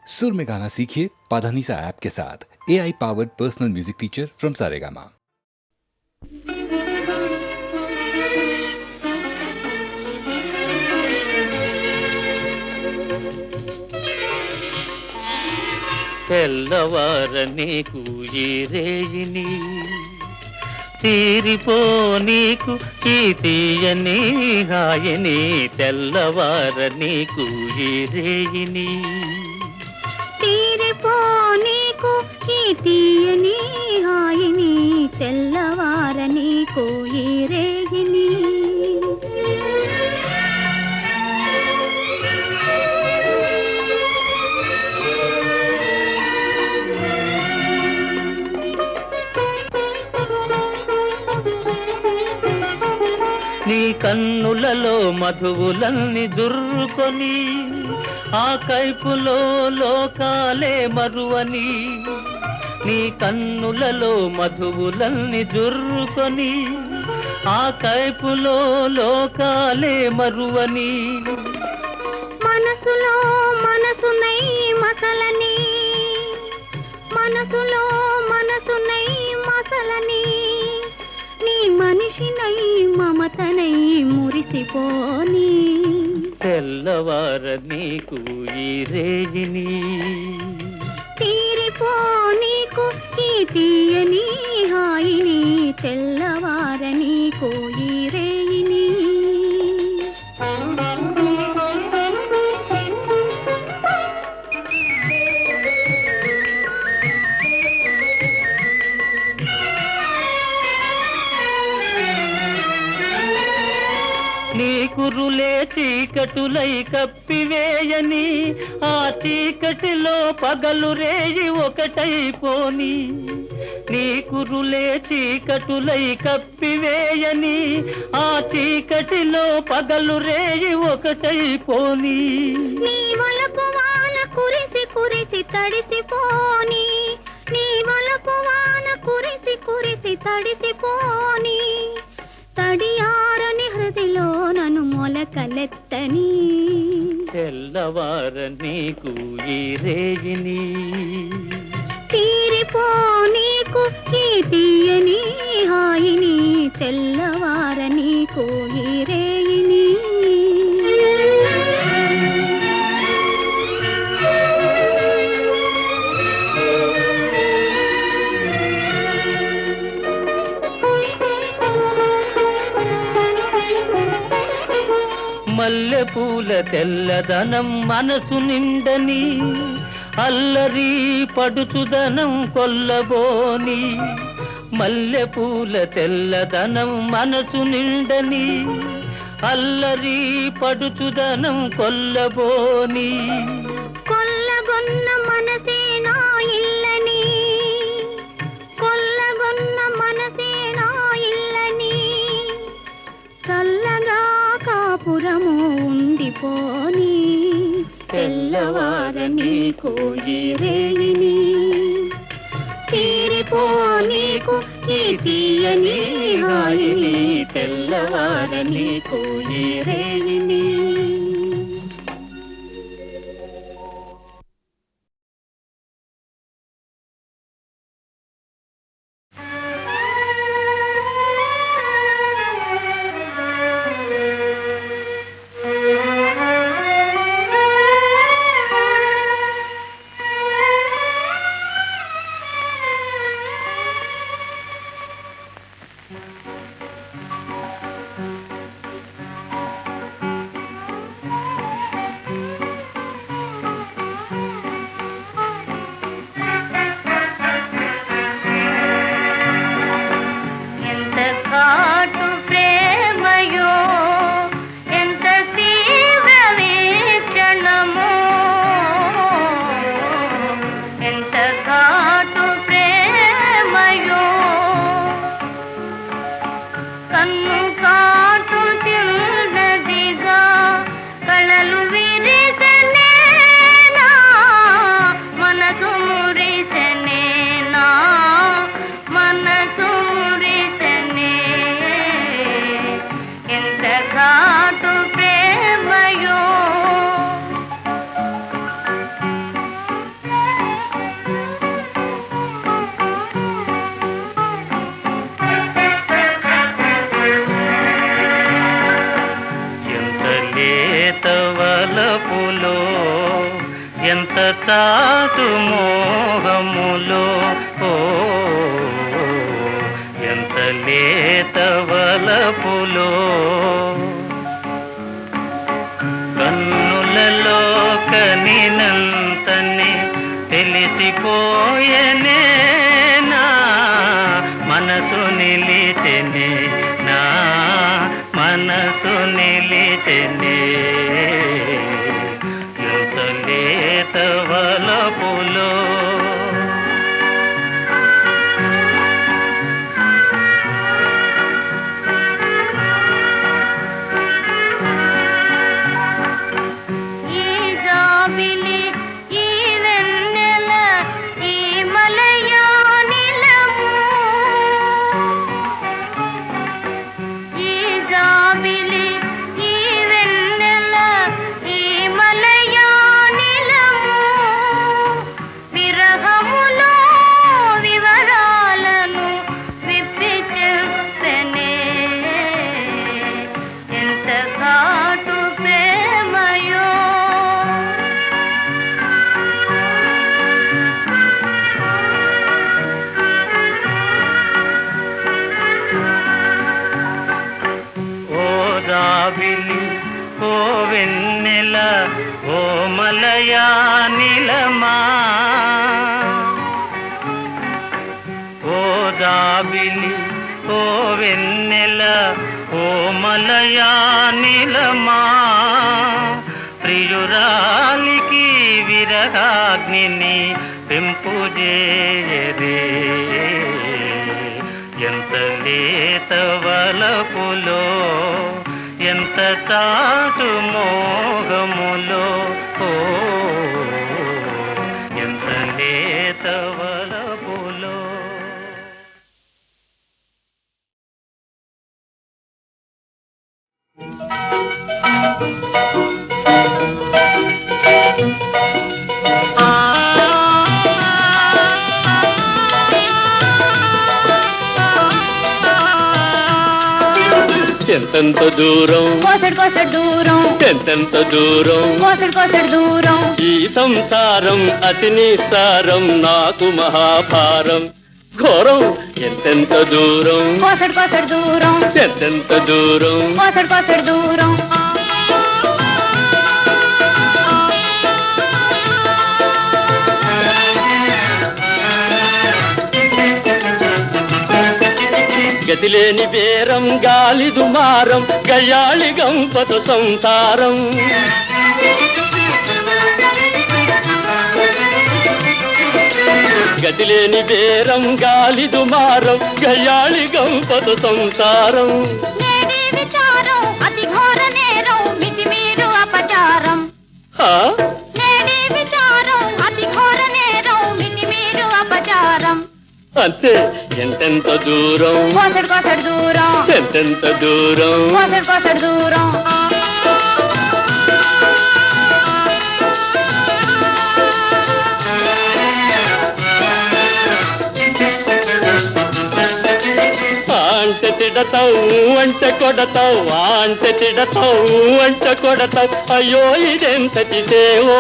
सुर में गाना सीखिए पाधानीसा ऐप के साथ। AI powered personal music teacher from Saregama. తెల్లవారనీకు ఈ రేయిని తీరిపో నీకు ఈ తీయని హాయని తెల్లవారనీకు ఈ రేయిని తీరిపో నీకు ఈ తీయని హాయిని తెల్లవారనీకు ఈ రేయిని నీ కన్నులలో మధువులన్నీ దుర్రుకొని ఆ కైపులో లోకాలే మరువని నీ కన్నులలో మధువులన్నీ దుర్రుకొని ఆ కైపులో లోకాలే మరువని మనసులో మనసునై మసలని మనసులో మనసునై మసలని నీ మనిషినై మమతనై మురిసిపోని తెల్లవారనీకు ఈ రేయిని తీరిపో నీకు ఈ తీయని హాయిని తెల్లవారనీకు ఈ రేయిని నీ కురులే చీకటులై కప్పివేయని ఆ చీకటిలో పగలు రేయి ఒకటైపోని నీ కురులే చీకటులై కప్పివేయని ఆ చీకటిలో పగలు రేయి ఒకటైపోని నీ వలపు వాన కురిసి కురిసి తడిసిపోని నీ వలపు వాన కురిసి కురిసి తడిసిపోని తడియారని హృదిలో నన్ను మొలకలెత్తని తెల్లవారనీకు ఈ రేయిని తీరిపో నీకు ఈ తీయని హాయిని తెల్లవారనీకు ఈ రేయిని మల్లెపూల తెల్లదనం మనసు నిండని అల్లరి పడుచుదనం కొల్లబోని మల్లెపూల తెల్లదనం మనసు నిండని అల్లరి పడుచుదనం కొల్లబోని కొల్లగొన్న మనసే నా ఇల్లని కొల్లగొన్న మనసే నా ఇల్లని చల్లగా కాపురము ఉండిపోని తెల్లవారనీకు ఈ రేయిని తీరిపో నీకు ఈ తీయని హాయిని తెల్లవారనీకు ఈ రేయిని ఎంత చాటు మోహములో ఓ ఎంత లేత వలపులో కన్నులలో కనినంతనే తెలిసిపోయనే నా మనసు నిలిచెనే నా మనసు నిలిచెనే ఎంత లేత వలపులో ఓ వెన్నెల ఓ మలయానిలమా ఓ దాబిలి ఓ వెన్నెల ఓ మలయానిలమా ప్రియురాలికి విరహాగ్నిని పెంపుజేయదే ఎంత లేత వలపులో ఎంత చాటు మోహములో ఓ ఎంత లేత వలపులో ఎంతెంత దూరం కోసడు దూరం ఎంతెంత దూరం కోసడు దూరం ఈ సంసారం అతి నిస్సారం నాకు మహాభారం ఘోరం ఎంతెంత దూరం కోసడు దూరం ఎంతెంత దూరం కోసడు దూరం గతిలేని బేరం గాలి దుమారం గయ్యాళి గంపత సంసారం గతిలేని బేరం గాలి దుమారం గయ్యాళి గంపత సంసారం నేడి విచారం అతి ఘోర నేరం మితిమీరు అపచారం నేడి విచారం అతి ఘోర నేరం మితిమీరు అపచారం అంతే ఎంతెంత దూరం కోసడు దూరం ఎంతెంత దూరం కోసడు దూరం అంటే తిడతావు అంటే కొడతావు అంటే తిడతావు అంటే కొడతావు అయ్యో ఇదెంతటి సేవో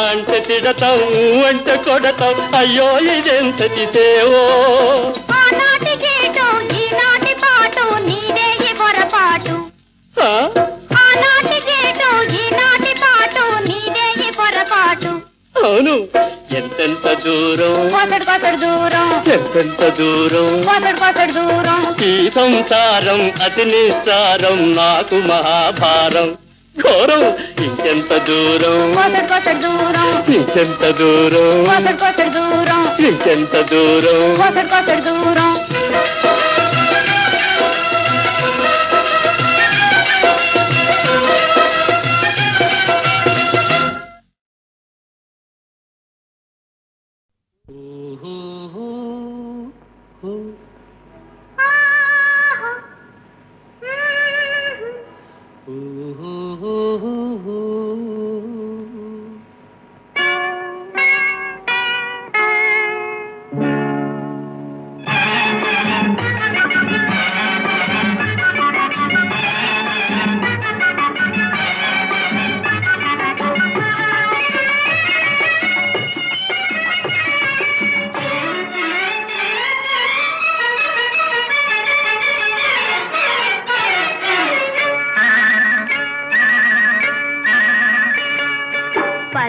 అంటే తిడతావు అంటే కొడతావు అయ్యో ఇదెంతటి సేవో ఆనాటి గీటు ఈనాటి పాటు నీదే పొరపాటు ఆనాటి గీటు ఈనాటి పాటు నీదే పొరపాటు అవును ఎంతెంత దూరం కోసడు దూరం ఎంతెంత దూరం కోసడు దూరం ఈ సంసారం అతి నిస్సారం నాకు మహాభారం ఘోరం ఇంకెంత దూరం కోసడు దూరం ఇంకెంత దూరం కోసడు దూరం ఇంకెంత దూరం కోసడు దూరం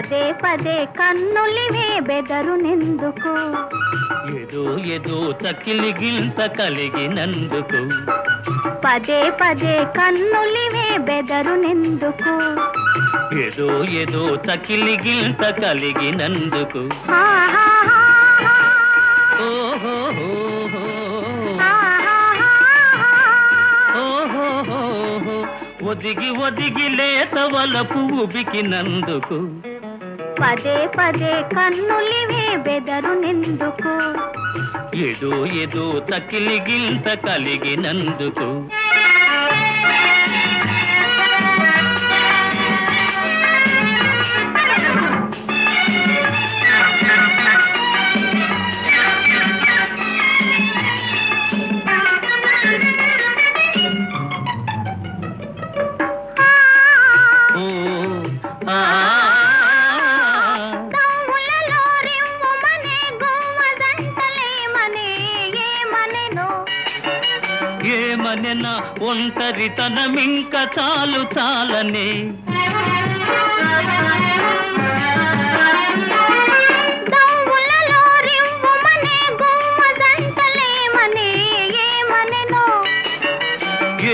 పదే పదే కన్నులివే బెదరునెందుకు ఏదో ఏదో తకిలి గింత కలిగినందుకు పదే పదే కన్నులివే బెదరునెందుకు ఏదో ఏదో తకిలి గింత కలిగినందుకు ఓహో ఒదిగి ఒదిగి లేత వలపు ఉబికినందుకు పదే పదే కన్నులివే బెదరునెందుకు ఏదో ఏదో తకిలి గింత కలిగినందుకు ఏమనెనా ఒంటరితనమింక చాలు చాలనే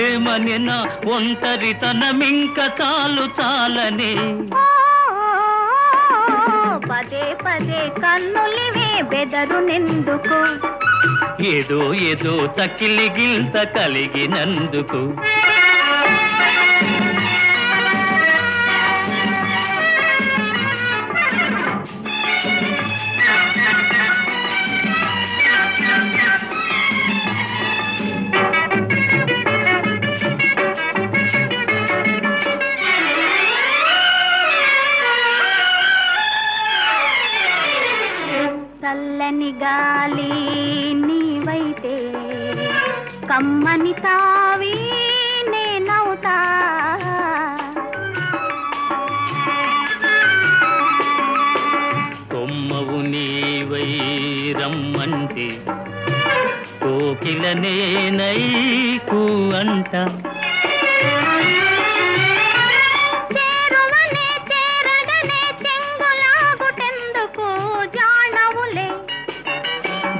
ఏమనెనా ఒంటరితనమింక చాలు చాలనే పదే పదే కన్నులివే బెదరునెందుకు ఏదో ఏదో తకిలి గింత కలిగినందుకు చల్లని గాలి నీవైతే కమ్మని తావి నేనవుతా కొమ్మవు నీవై రమ్మంటే కోకిల నేనై అంట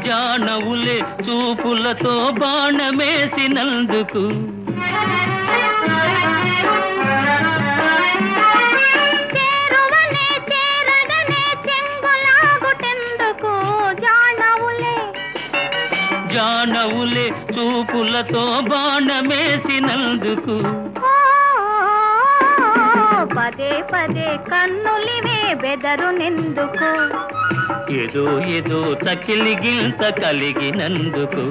జానవులే చూపులతో బాణమేసినందుకు జానవులే చూపులతో బాణమేసినందుకు పదే పదే కన్నులివే బెదరునెందుకు ఏదో ఏదో తకిలి గింత కలిగినందుకు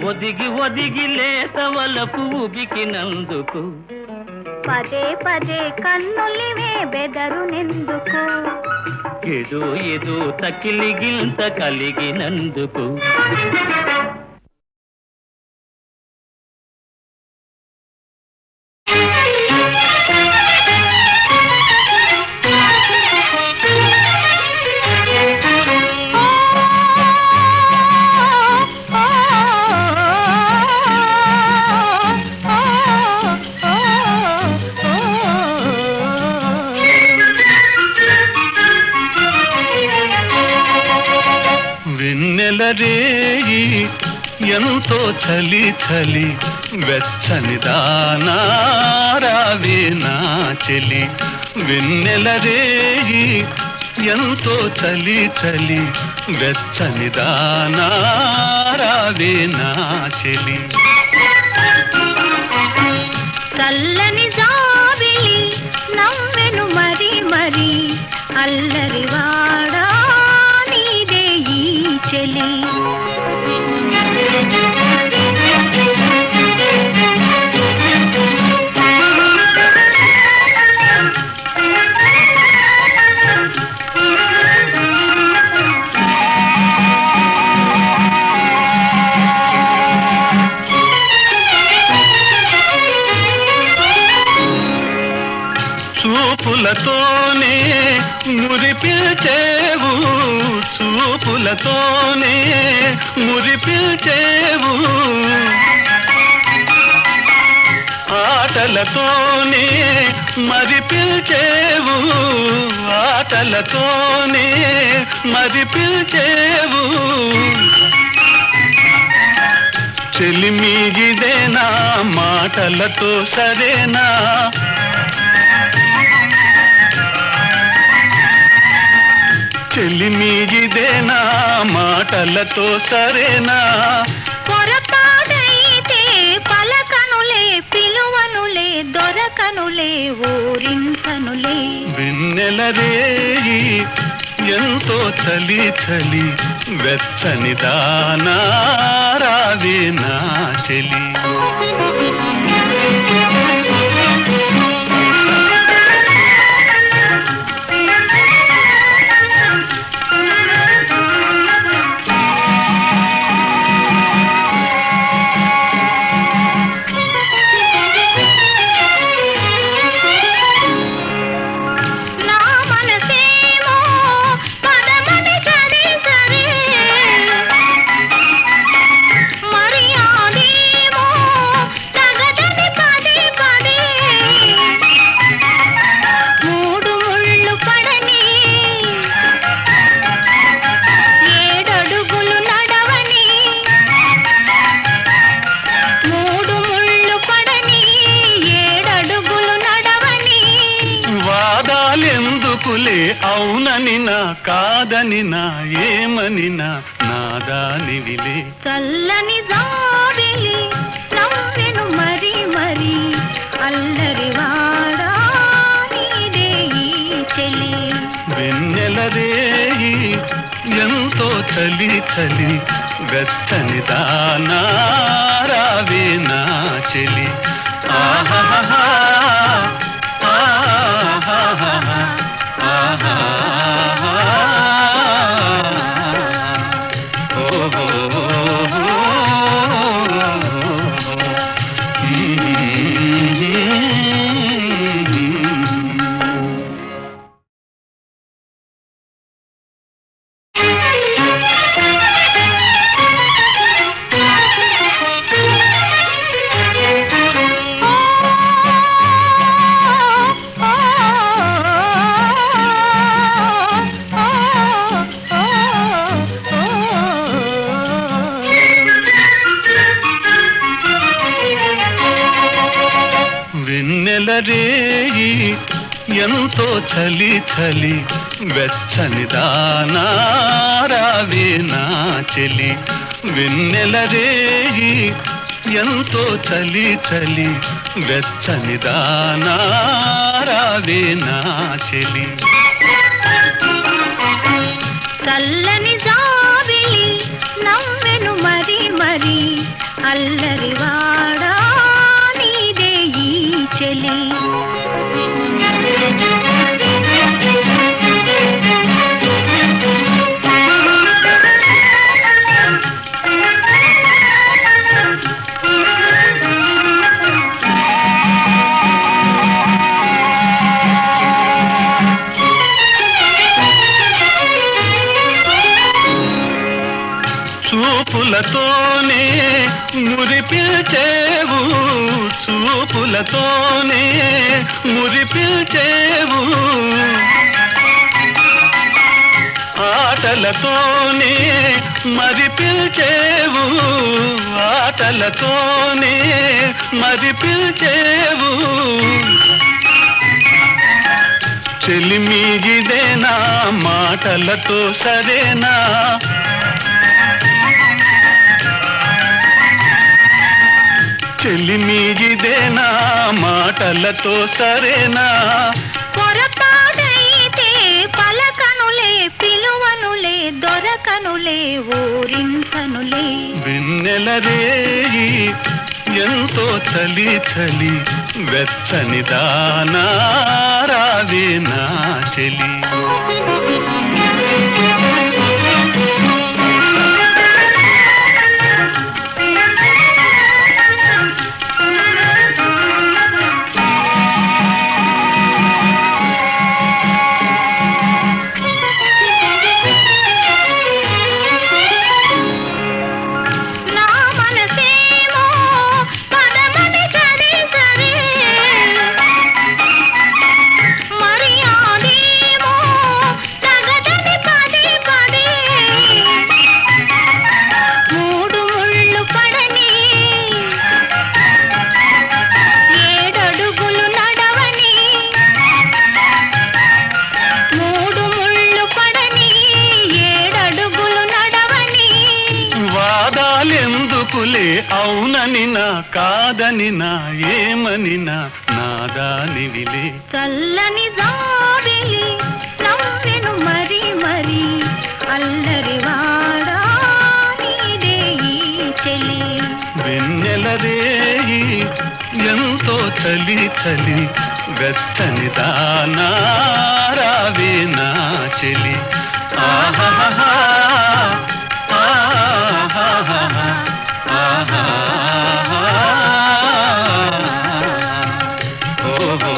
ఒదిగి ఒదిగి లేత వలపు ఉబికినందుకు పదే పదే కన్నులివే బెదరునెందుకు ఏదో ఏదో తకిలి గింత కలిగినందుకు వెన్నెలరేయి ఎంతో చలి చలి వెచ్చని దానారావే నా చెలి వెన్నెలరేయి ఎంతో చలి చలి వెచ్చని దానారావే నా చెలి చల్లని జాబిలి నవ్వెను మరి మరి అల్లరివాడా నీదే ఈ చెలి చూపులతోనే మురిపిల్చేవు చూపులతోనే మురిపిల్చేవు ఆటలతోనే మరిపిల్చేవు ఆటలతోనే మరిపిల్చేవు చెలిమిగిదేనా మాటలతో సరేనా చెలిమిగిదేనా మాటలతో సరేనా పొరపాటైతే పలకనులే పిలువనులే దొరకనులే ఊరించనులే వెన్నెల రేయి ఎంతో చలి చలి వెచ్చని దానా రావే నా చెలి అవుననినా కాదనినా ఏమనినా నాదానివిలే చల్లని జాబిలి నవ్వెను మరి మరి అల్లరి వాడా నీదే ఈ చెలి వెన్నెల రేయి ఎంతో చలి చలి వెచ్చని దానా రావే నా చెలి ఆహాహా ఆహాహా రేయి ఎంతో చలి చలి వెచ్చని దానా రావే నా చెలి వెన్నెల రేయి ఎంతో చలి చలి వెచ్చని దానా రావే నా చెలి చల్లని జాబిలి నవ్వెను మరి మరి అల్లరి వాడా నీదే ఈ చెలి చూపులతోనే మురిపిల్చేవు చూపులతోనే మురిపిల్చేవు ఆటలతోనే మరిపిల్చేవు ఆటలతోనే మరిపిల్చేవు చెలిమిగిదేనా మాటలతో సరేనా చెలిమిగిదేనా మాటలతో సరేనా పొరపాటైతే పలకనులే పిలువనులే దొరకనులే ఊరించనులే వెన్నెల రేయి ఎంతో చలి చలి వెచ్చని దానా రావే నా చెలి అవునని నా కాదని నా ఏమని నాదానివిలే. చల్లని జాబిలి నవ్వెను మరి మరి అల్లరి వాడా నీదే ఈ చెలి. వెన్నెల రేయి ఎంతో చలి చలి వెచ్చని దానా రావే నా చెలి. ఆహాహా ఆహాహా ఆహాహా ఓహో